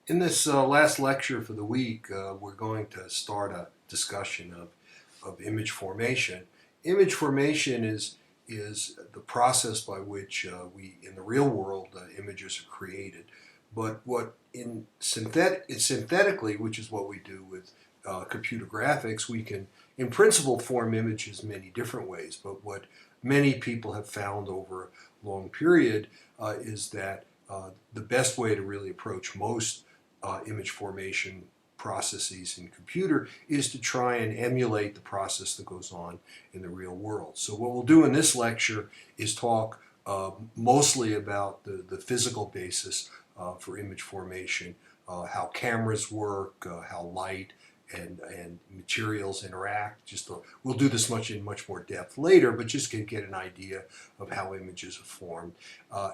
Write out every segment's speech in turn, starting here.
In this last lecture for the week, we're going to start a discussion of image formation. Image formation is the process by which in the real world, images are created. But what synthetically, which is what we do with computer graphics, we can, in principle, form images many different ways. But what many people have found over a long period is that the best way to really approach most image formation processes in computer is to try and emulate the process that goes on in the real world. So what we'll do in this lecture is talk mostly about the physical basis for image formation, how cameras work, how light and materials interact. We'll do this in much more depth later, but just to get an idea of how images are formed,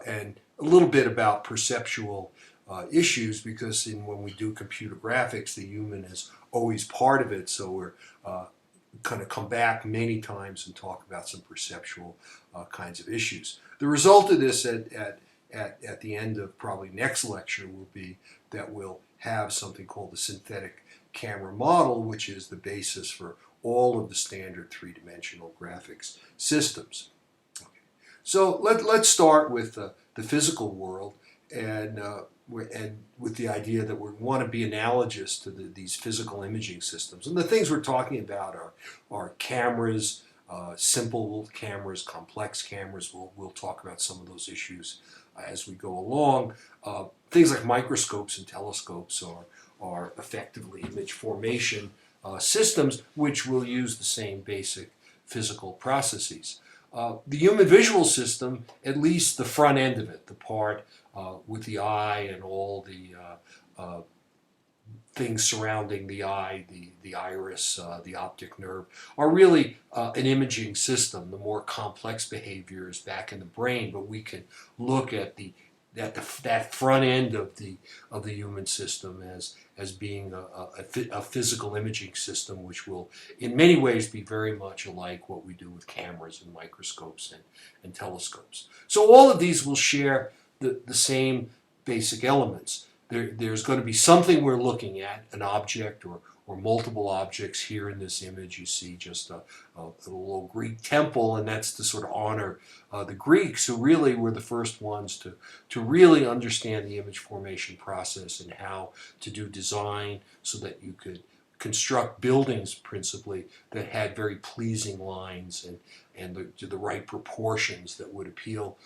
and a little bit about perceptual issues, because when we do computer graphics, the human is always part of it. So we're going to come back many times and talk about some perceptual kinds of issues. The result of this at the end of probably next lecture will be that we'll have something called the synthetic camera model, which is the basis for all of the standard three-dimensional graphics systems. Okay. So let's start with the physical world, and with the idea that we want to be analogous to these physical imaging systems. And the things we're talking about are cameras, simple cameras, complex cameras. We'll talk about some of those issues as we go along. Things like microscopes and telescopes are effectively image formation systems, which will use the same basic physical processes. The human visual system, at least the front end of it, the part with the eye and all the things surrounding the eye, the iris, the optic nerve, are really an imaging system. The more complex behavior is back in the brain, but we can look at that front end of the human system as being a physical imaging system, which will in many ways be very much alike what we do with cameras and microscopes and telescopes. So all of these will share the same basic elements. There's going to be something we're looking at, an object or multiple objects. Here in this image you see just a little Greek temple, and that's to sort of honor the Greeks, who really were the first ones to really understand the image formation process and how to do design so that you could construct buildings principally that had very pleasing lines and the right proportions that would appeal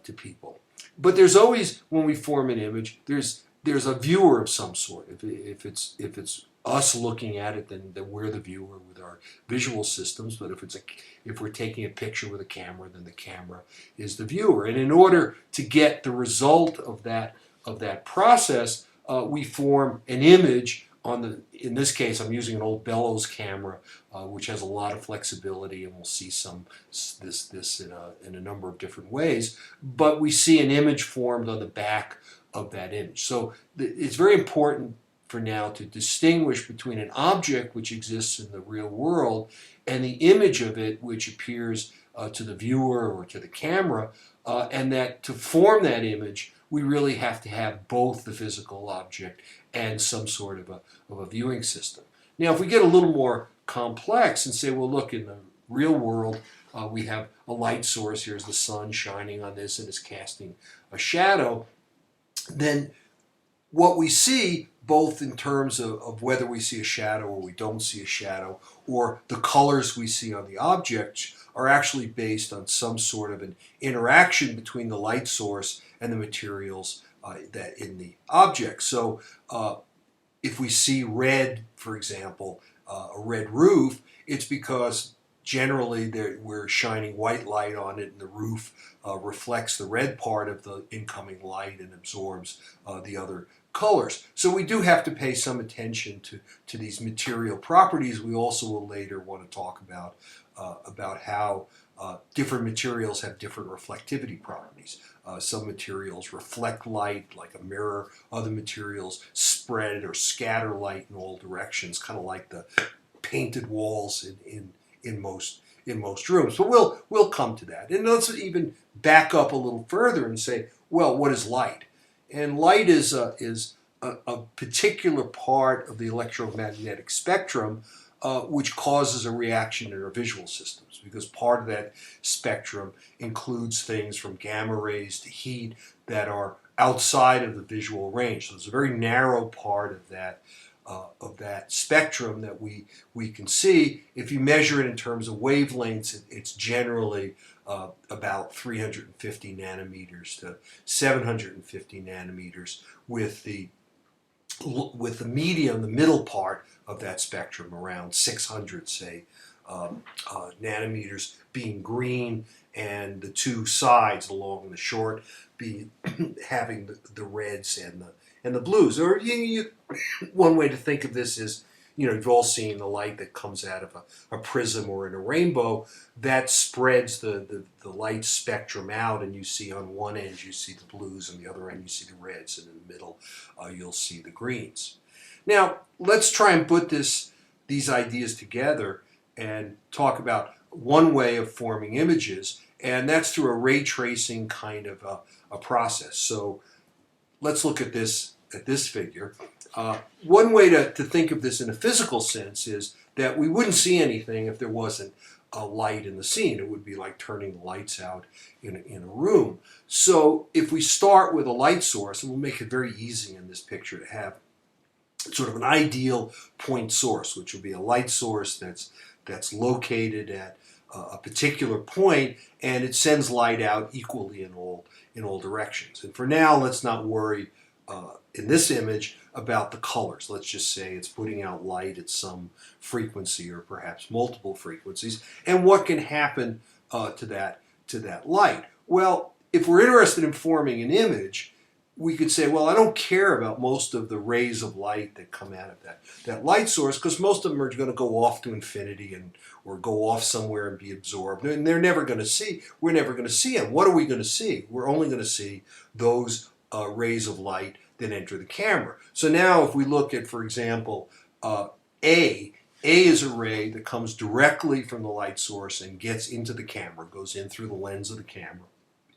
to people. But there's always, when we form an image, there's a viewer of some sort. If it's us looking at it, then we're the viewer with our visual systems. But if we're taking a picture with a camera, then the camera is the viewer. And in order to get the result of that process, we form an image in this case, I'm using an old bellows camera, which has a lot of flexibility, and we'll see this in a number of different ways. But we see an image formed on the back of that image. So it's very important for now to distinguish between an object which exists in the real world and the image of it which appears to the viewer or to the camera, and that to form that image, we really have to have both the physical object and some sort of a viewing system. Now, if we get a little more complex and say, well, look, in the real world, we have a light source. Here's the sun shining on this and it's casting a shadow. Then what we see, both in terms of whether we see a shadow or we don't see a shadow, or the colors we see on the object, are actually based on some sort of an interaction between the light source and the materials that in the object. So if we see red, for example, a red roof, it's because generally we're shining white light on it, and the roof reflects the red part of the incoming light and absorbs the other colors. So we do have to pay some attention to these material properties. We also will later want to talk about how different materials have different reflectivity properties. Some materials reflect light like a mirror. Other materials spread or scatter light in all directions, kind of like the painted walls in most rooms. But we'll come to that. And let's even back up a little further and say, well, what is light? And light is a particular part of the electromagnetic spectrum which causes a reaction in our visual systems, because part of that spectrum includes things from gamma rays to heat that are outside of the visual range. So it's a very narrow part of that spectrum that we can see. If you measure it in terms of wavelengths, it's generally about 350 nanometers to 750 nanometers, with the medium, the middle part of that spectrum, around 600, say, nanometers being green, and the two sides along the short be having the reds and the blues. Or one way to think of this is, you've all seen the light that comes out of a prism or in a rainbow. That spreads the light spectrum out, and you see on one end you see the blues, and the other end you see the reds, and in the middle you'll see the greens. Now let's try and put these ideas together and talk about one way of forming images, and that's through a ray tracing kind of a process. So let's look at this figure. One way to think of this in a physical sense is that we wouldn't see anything if there wasn't a light in the scene. It would be like turning the lights out in a room. So if we start with a light source, and we'll make it very easy in this picture to have sort of an ideal point source, which will be a light source that's located at a particular point, and it sends light out equally in all directions. And for now, let's not worry in this image about the colors. Let's just say it's putting out light at some frequency, or perhaps multiple frequencies, and what can happen to that light. Well, if we're interested in forming an image, we could say, well, I don't care about most of the rays of light that come out of that light source, because most of them are going to go off to infinity or go off somewhere and be absorbed, and we're never going to see them. What are we going to see? We're only going to see those rays of light that enter the camera. So now if we look at, for example, A is a ray that comes directly from the light source and gets into the camera, goes in through the lens of the camera,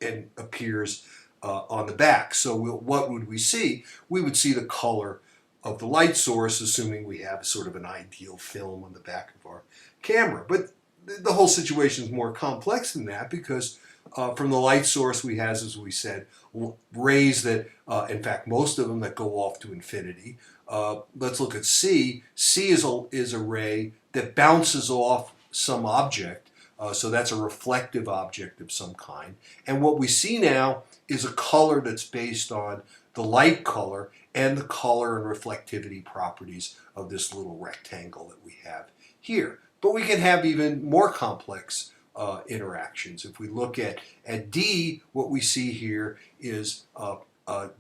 and appears on the back. So what would we see? We would see the color of the light source, assuming we have sort of an ideal film on the back of our camera. But the whole situation is more complex than that, because from the light source we have, as we said, rays that, in fact, most of them that go off to infinity. Let's look at C. C is a ray that bounces off some object, so that's a reflective object of some kind. And what we see now is a color that's based on the light color and the color and reflectivity properties of this little rectangle that we have here. But we can have even more complex interactions. If we look at D, what we see here is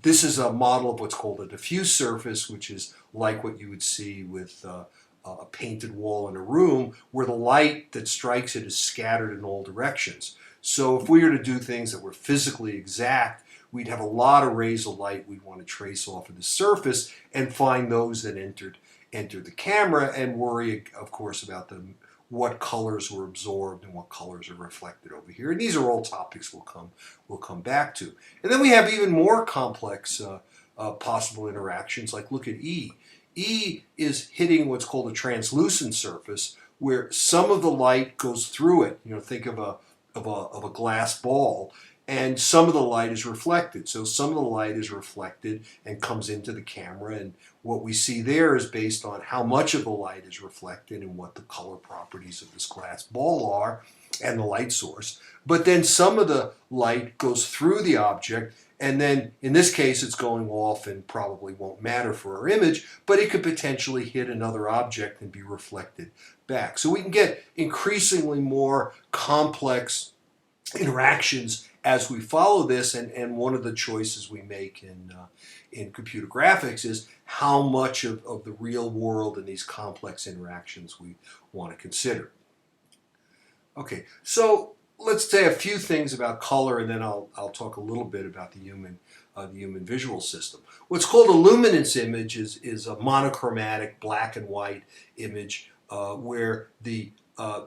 this is a model of what's called a diffuse surface, which is like what you would see with a painted wall in a room, where the light that strikes it is scattered in all directions. So if we were to do things that were physically exact, we'd have a lot of rays of light we'd want to trace off of the surface and find those that entered the camera, and worry, of course, about what colors were absorbed and what colors are reflected over here. And these are all topics we'll come back to. And then we have even more complex possible interactions, like look at E. E is hitting what's called a translucent surface, where some of the light goes through it. Think of a glass ball, and some of the light is reflected. So some of the light is reflected and comes into the camera, and what we see there is based on how much of the light is reflected and what the color properties of this glass ball are and the light source. But then some of the light goes through the object, and then in this case it's going off and probably won't matter for our image, but it could potentially hit another object and be reflected back. So we can get increasingly more complex interactions as we follow this, and one of the choices we make in computer graphics is how much of the real world and these complex interactions we want to consider. Okay, so let's say a few things about color, and then I'll talk a little bit about the human visual system. What's called a luminance image is a monochromatic black and white image where the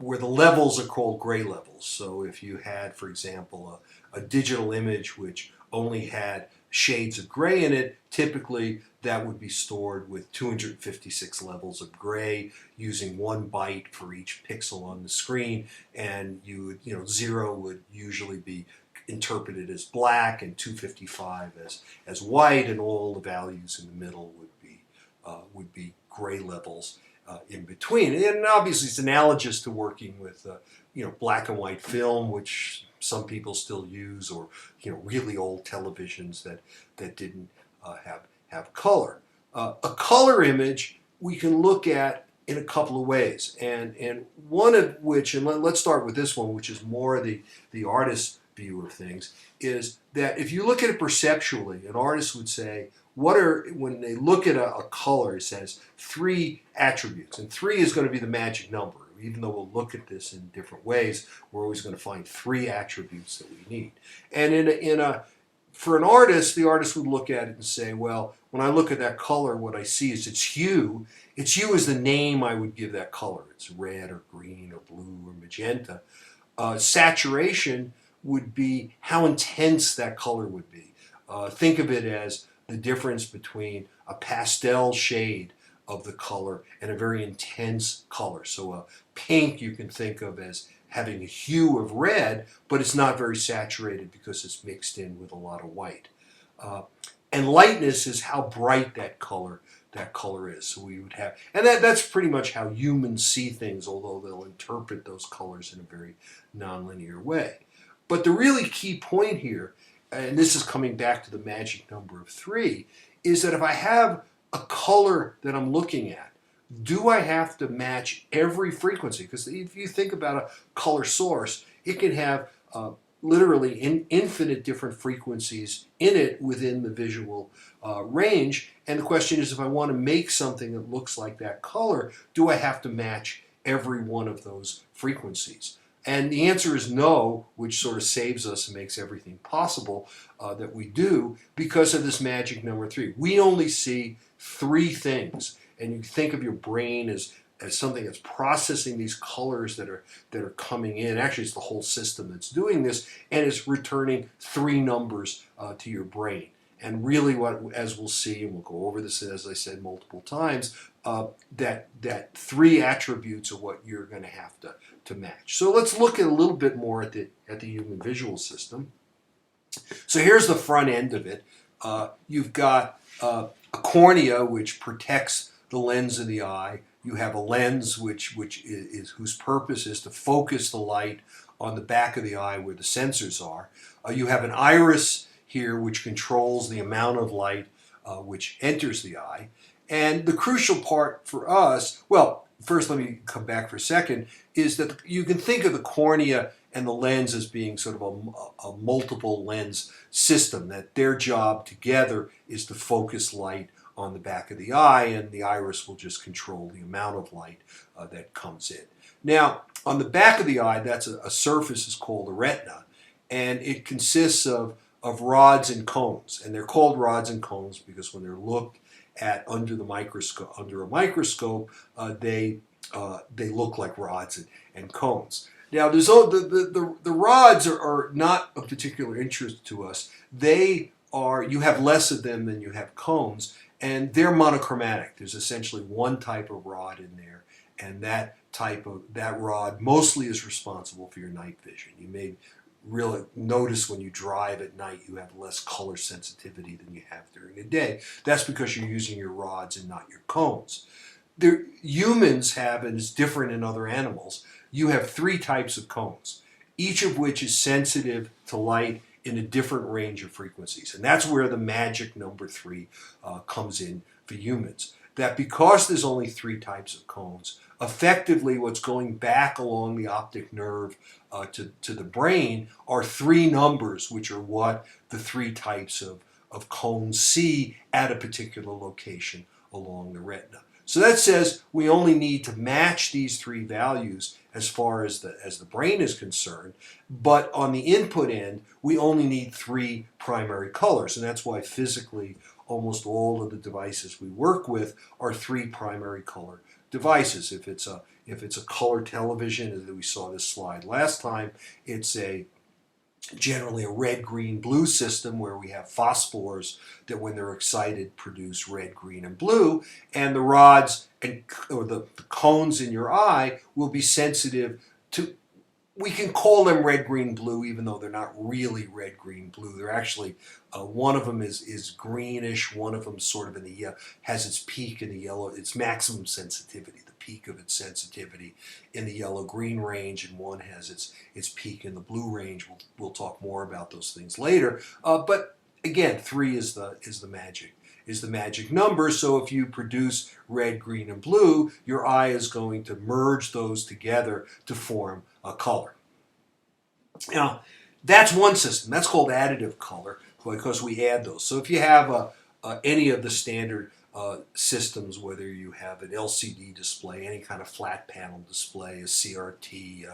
levels are called gray levels. So if you had, for example, a digital image which only had shades of gray in it, typically that would be stored with 256 levels of gray, using 1 byte for each pixel on the screen, and 0 would usually be interpreted as black and 255 as white, and all the values in the middle would be gray levels in between. And obviously it's analogous to working with black and white film, which some people still use, or really old televisions that didn't have color. A color image we can look at in a couple of ways, and one of which, and let's start with this one, which is more the artist's view of things, is that if you look at it perceptually, an artist would say, when they look at a color, it says 3 attributes, and 3 is going to be the magic number. Even though we'll look at this in different ways, we're always going to find 3 attributes that we need. And for an artist, the artist would look at it and say, well, when I look at that color, what I see is its hue. Its hue is the name I would give that color. It's red or green or blue or magenta. Saturation would be how intense that color would be. Think of it as the difference between a pastel shade of the color and a very intense color. So a pink you can think of as having a hue of red, but it's not very saturated because it's mixed in with a lot of white. And lightness is how bright that color is. So we would have, and that's pretty much how humans see things, although they'll interpret those colors in a very nonlinear way. But the really key point here, and this is coming back to the magic number of 3, is that if I have a color that I'm looking at, do I have to match every frequency? Because if you think about a color source, it can have literally infinite different frequencies in it within the visual range. And the question is, if I want to make something that looks like that color, do I have to match every one of those frequencies? And the answer is no, which sort of saves us and makes everything possible that we do because of this magic number 3. We only see 3 things, and you think of your brain as something that's processing these colors that are coming in. Actually, it's the whole system that's doing this, and it's returning 3 numbers to your brain. And really, as we'll see, and we'll go over this as I said multiple times, that 3 attributes are what you're going to have to match. So let's look at a little bit more at the human visual system. So here's the front end of it. You've got a cornea, which protects the lens of the eye. You have a lens whose purpose is to focus the light on the back of the eye where the sensors are. You have an iris here which controls the amount of light which enters the eye. And the crucial part for us, well, first let me come back for a second, is that you can think of the cornea and the lens as being sort of a multiple lens system, that their job together is to focus light on the back of the eye, and the iris will just control the amount of light that comes in. Now, on the back of the eye, that's a surface is called a retina, and it consists of rods and cones, and they're called rods and cones because when they're looked at under a microscope, they look like rods and cones. Now, the rods are not of particular interest to us. You have less of them than you have cones, and they're monochromatic. There's essentially one type of rod in there, and that rod mostly is responsible for your night vision. You may really notice when you drive at night you have less color sensitivity than you have during the day. That's because you're using your rods and not your cones. Humans have, and it's different in other animals, you have 3 types of cones, each of which is sensitive to light in a different range of frequencies. And that's where the magic number 3 comes in for humans. That because there's only 3 types of cones, effectively what's going back along the optic nerve to the brain are 3 numbers, which are what the 3 types of cones see at a particular location along the retina. So that says we only need to match these 3 values as far as the brain is concerned, but on the input end, we only need 3 primary colors, and that's why physically almost all of the devices we work with are 3 primary color devices. If it's a color television, as we saw this slide last time, it's a generally a red, green, blue system where we have phosphors that when they're excited produce red, green, and blue, and the rods or the cones in your eye will be sensitive to, we can call them red, green, blue, even though they're not really red, green, blue. They're actually, one of them is greenish, one of them sort of in the has its peak in the yellow, its maximum sensitivity, the peak of its sensitivity in the yellow-green range, and one has its peak in the blue range. We'll talk more about those things later. But again, 3 is the magic number. So if you produce red, green, and blue, your eye is going to merge those together to form a color. Now, that's one system. That's called additive color because we add those. So if you have any of the standard systems, whether you have an LCD display, any kind of flat panel display, a CRT,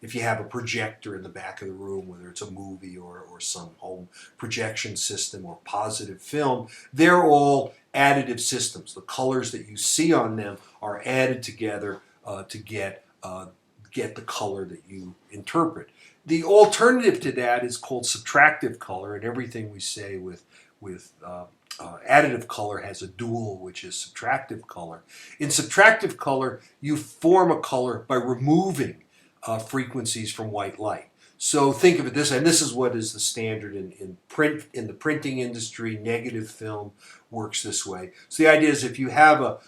if you have a projector in the back of the room, whether it's a movie or some home projection system or positive film, they're all additive systems. The colors that you see on them are added together to get the color that you interpret. The alternative to that is called subtractive color, and everything we say with additive color has a dual, which is subtractive color. In subtractive color, you form a color by removing frequencies from white light. So think of it this way, and this is what is the standard in the printing industry. Negative film works this way. So the idea is if you have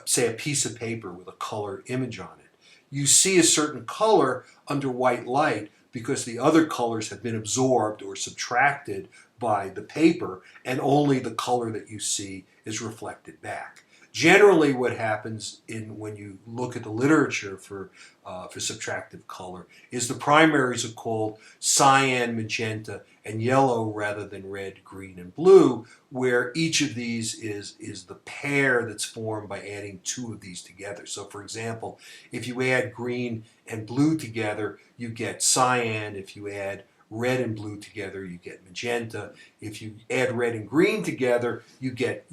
say a piece of paper with a color image on it, you see a certain color under white light because the other colors have been absorbed or subtracted by the paper, and only the color that you see is reflected back. Generally, what happens when you look at the literature for subtractive color is the primaries are called cyan, magenta, and yellow rather than red, green, and blue, where each of these is the pair that's formed by adding 2 of these together. So for example, if you add green and blue together, you get cyan. If you add red and blue together, you get magenta. If you add red and green together, you get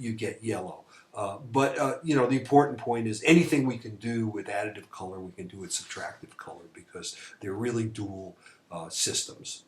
yellow. But the important point is anything we can do with additive color, we can do with subtractive color because they're really dual systems.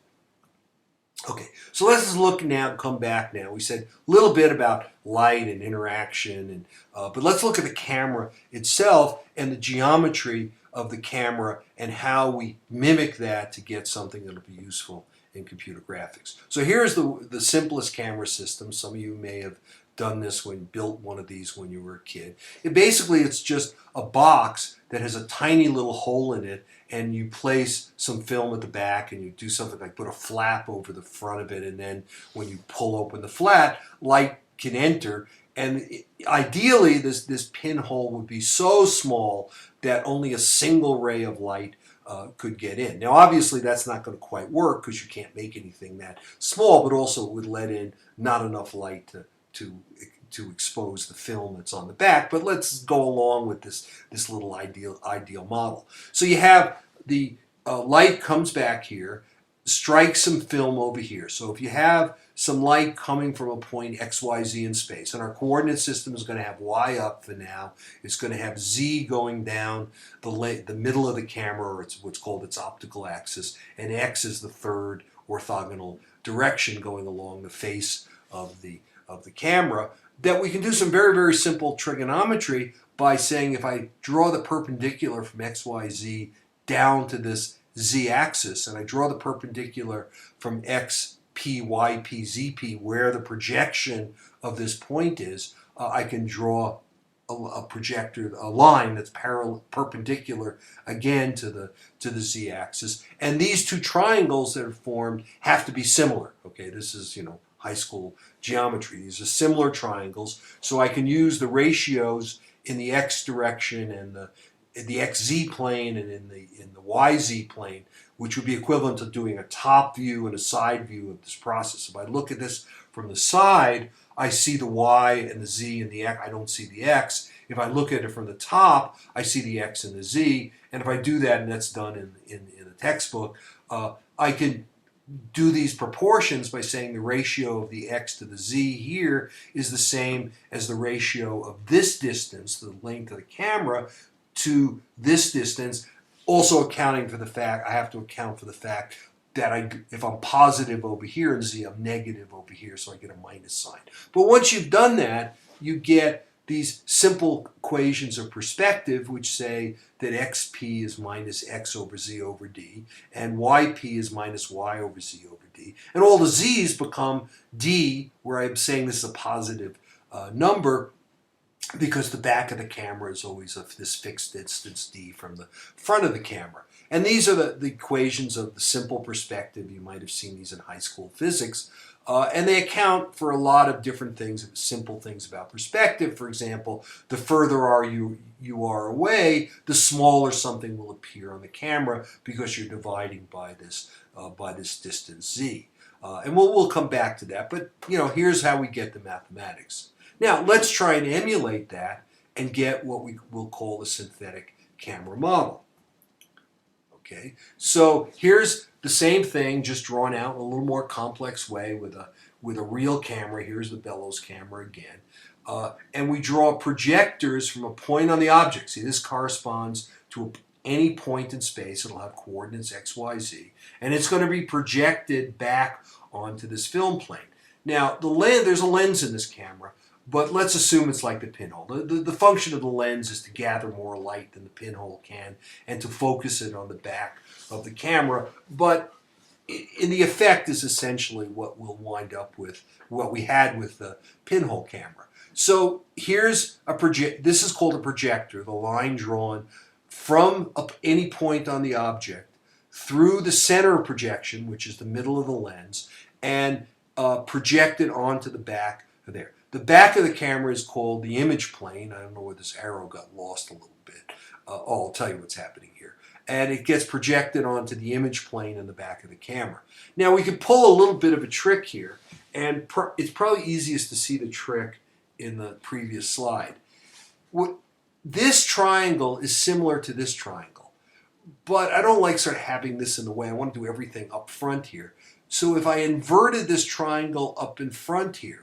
Okay, so let's just look now, come back now. We said a little bit about light and interaction, but let's look at the camera itself and the geometry of the camera and how we mimic that to get something that will be useful in computer graphics. So here's the simplest camera system. Some of you may have done this built one of these when you were a kid. It's just a box that has a tiny little hole in it, and you place some film at the back and you do something like put a flap over the front of it, and then when you pull open the flap, light can enter. And ideally this pinhole would be so small that only a single ray of light could get in. Now obviously that's not going to quite work because you can't make anything that small, but also it would let in not enough light to expose the film that's on the back. But let's go along with this little ideal model. So you have the light comes back here, strikes some film over here. So if you have some light coming from a point XYZ in space, and our coordinate system is going to have Y up for now, it's going to have Z going down the middle of the camera, or it's what's called its optical axis, and X is the third orthogonal direction going along the face of the camera, that we can do some very, very simple trigonometry by saying if I draw the perpendicular from XYZ down to this Z-axis, and I draw the perpendicular from XP, YP, ZP, where the projection of this point is, I can draw a line that's perpendicular again to the Z-axis. And these 2 triangles that are formed have to be similar. Okay, this is, high school geometry. These are similar triangles, so I can use the ratios in the x direction and the xz plane and in the yz plane, which would be equivalent to doing a top view and a side view of this process. If I look at this from the side, I see the y and the z and the x. I don't see the x. If I look at it from the top, I see the x and the z. And if I do that, and that's done in the textbook, I can do these proportions by saying the ratio of the x to the z here is the same as the ratio of this distance, the length of the camera, to this distance, also accounting for the fact, I have to account for the fact if I'm positive over here in z, I'm negative over here, so I get a minus sign. But once you've done that, you get these simple equations of perspective, which say that xp is minus x over z over d, and yp is minus y over z over d. And all the z's become d, where I'm saying this is a positive number, because the back of the camera is always of this fixed distance d from the front of the camera. And these are the equations of the simple perspective. You might have seen these in high school physics. And they account for a lot of different things, simple things about perspective. For example, the further you are away, the smaller something will appear on the camera because you're dividing by this distance z. And we'll come back to that. But here's how we get the mathematics. Now let's try and emulate that and get what we will call the synthetic camera model. Okay, so here's the same thing, just drawn out in a little more complex way with a real camera. Here's the bellows camera again. And we draw projectors from a point on the object. See, this corresponds to any point in space. It'll have coordinates x, y, z. And it's going to be projected back onto this film plane. Now, there's a lens in this camera, but let's assume it's like the pinhole. The function of the lens is to gather more light than the pinhole can and to focus it on the back of the camera. But in the effect is essentially what we'll wind up with, what we had with the pinhole camera. So here's this is called a projector, the line drawn from any point on the object through the center of projection, which is the middle of the lens, and projected onto the back of there. The back of the camera is called the image plane. I don't know where this arrow got lost a little bit. I'll tell you what's happening here. And it gets projected onto the image plane in the back of the camera. Now we could pull a little bit of a trick here, and it's probably easiest to see the trick in the previous slide. This triangle is similar to this triangle, but I don't like sort of having this in the way. I want to do everything up front here. So if I inverted this triangle up in front here,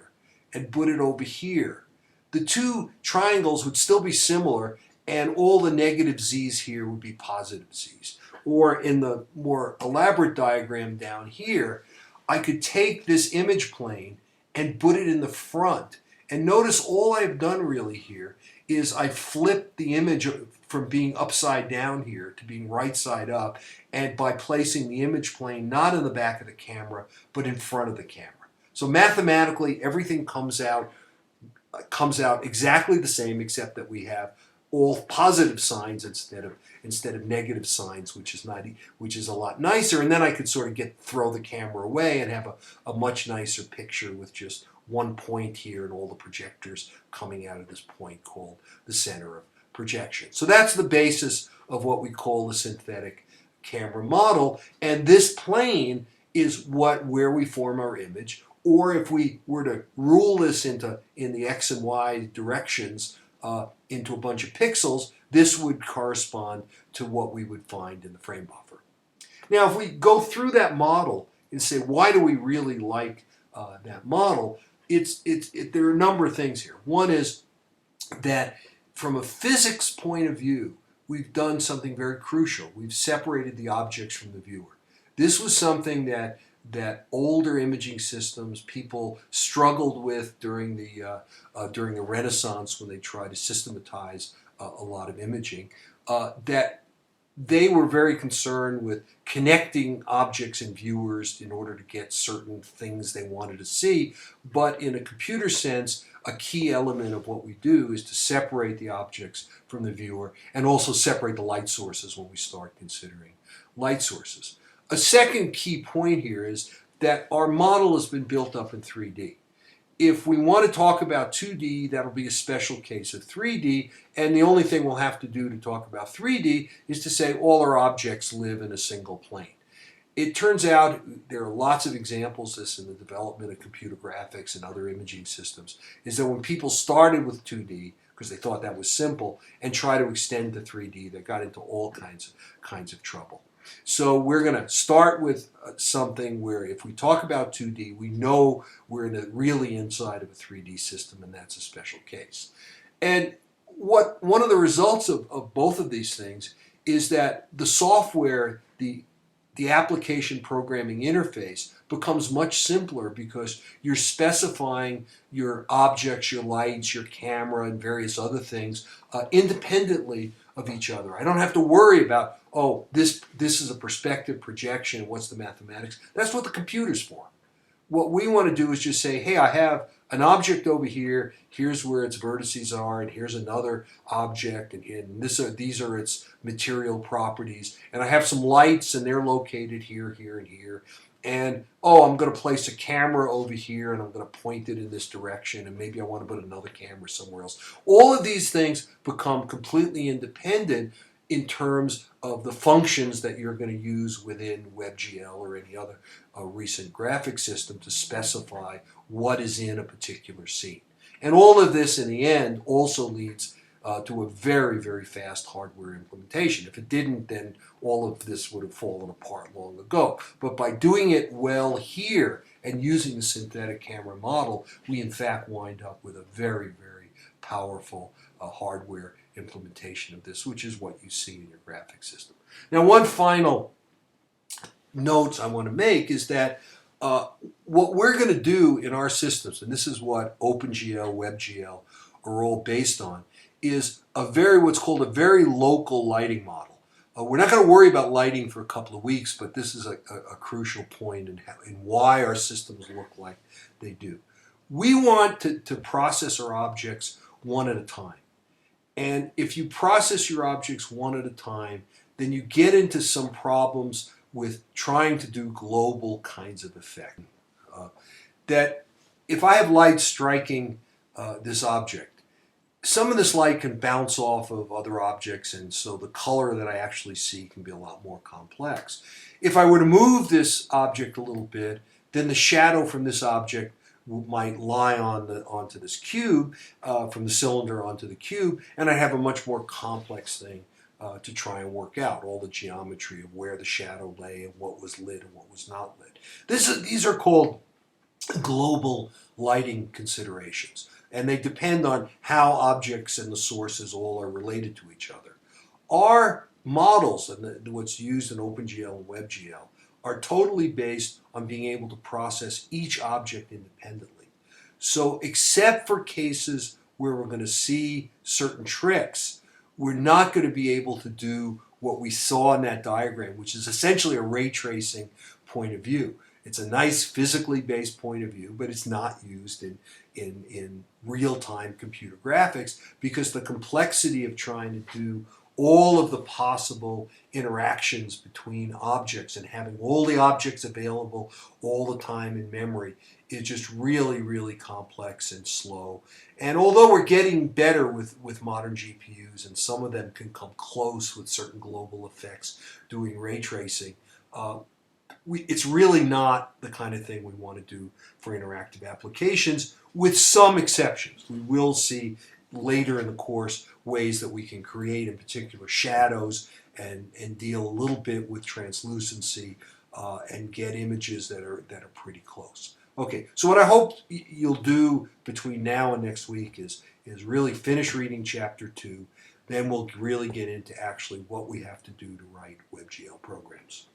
and put it over here, the two triangles would still be similar, and all the negative z's here would be positive z's. Or in the more elaborate diagram down here, I could take this image plane and put it in the front. And notice all I've done really here is I flipped the image from being upside down here to being right side up, and by placing the image plane not in the back of the camera, but in front of the camera. So mathematically, everything comes out exactly the same, except that we have all positive signs instead of negative signs, which is a lot nicer. And then I could sort of throw the camera away and have a much nicer picture with just one point here and all the projectors coming out of this point called the center of projection. So that's the basis of what we call the synthetic camera model. And this plane is where we form our image. Or if we were to rule this in the x and y directions into a bunch of pixels, this would correspond to what we would find in the frame buffer. Now, if we go through that model and say, why do we really like that model? There are a number of things here. One is that from a physics point of view, we've done something very crucial. We've separated the objects from the viewer. This was something that older imaging systems people struggled with during the Renaissance when they tried to systematize a lot of imaging, that they were very concerned with connecting objects and viewers in order to get certain things they wanted to see. But in a computer sense, a key element of what we do is to separate the objects from the viewer and also separate the light sources when we start considering light sources. A second key point here is that our model has been built up in 3D. If we want to talk about 2D, that'll be a special case of 3D, and the only thing we'll have to do to talk about 3D is to say all our objects live in a single plane. It turns out there are lots of examples of this in the development of computer graphics and other imaging systems, is that when people started with 2D, because they thought that was simple, and try to extend to 3D, they got into all kinds of trouble. So we're going to start with something where if we talk about 2D, we know we're really inside of a 3D system, and that's a special case. And one of the results of both of these things is that the software, the the application programming interface becomes much simpler because you're specifying your objects, your lights, your camera, and various other things independently of each other. I don't have to worry about, oh, this is a perspective projection, what's the mathematics? That's what the computer's for. What we want to do is just say, hey, I have an object over here, here's where its vertices are, and here's another object, and these are its material properties, and I have some lights, and they're located here, here, and here, and oh, I'm going to place a camera over here, and I'm going to point it in this direction, and maybe I want to put another camera somewhere else. All of these things become completely independent in terms of the functions that you're going to use within WebGL or any other recent graphic system to specify what is in a particular scene. And all of this in the end also leads to a very, very fast hardware implementation. If it didn't, then all of this would have fallen apart long ago. But by doing it well here and using the synthetic camera model, we in fact wind up with a very, very powerful hardware implementation of this, which is what you see in your graphic system. Now, one final note I want to make is that what we're going to do in our systems, and this is what OpenGL, WebGL are all based on, is what's called a very local lighting model. We're not going to worry about lighting for a couple of weeks, but this is a crucial point in why our systems look like they do. We want to process our objects one at a time. And if you process your objects one at a time, then you get into some problems with trying to do global kinds of effect. That if I have light striking this object, some of this light can bounce off of other objects, and so the color that I actually see can be a lot more complex. If I were to move this object a little bit, then the shadow from this object might lie onto this cube, from the cylinder onto the cube, and I have a much more complex thing to try and work out, all the geometry of where the shadow lay and what was lit and what was not lit. These are called global lighting considerations, and they depend on how objects and the sources all are related to each other. Our models, and what's used in OpenGL and WebGL, are totally based on being able to process each object independently. So except for cases where we're going to see certain tricks, we're not going to be able to do what we saw in that diagram, which is essentially a ray tracing point of view. It's a nice physically based point of view, but it's not used in real-time computer graphics because the complexity of trying to do all of the possible interactions between objects and having all the objects available all the time in memory is just really, really complex and slow. And although we're getting better with modern GPUs, and some of them can come close with certain global effects doing ray tracing, it's really not the kind of thing we want to do for interactive applications, with some exceptions. We will see later in the course ways that we can create, in particular, shadows and deal a little bit with translucency and get images that are pretty close. Okay, so what I hope you'll do between now and next week is really finish reading Chapter 2. Then we'll really get into actually what we have to do to write WebGL programs.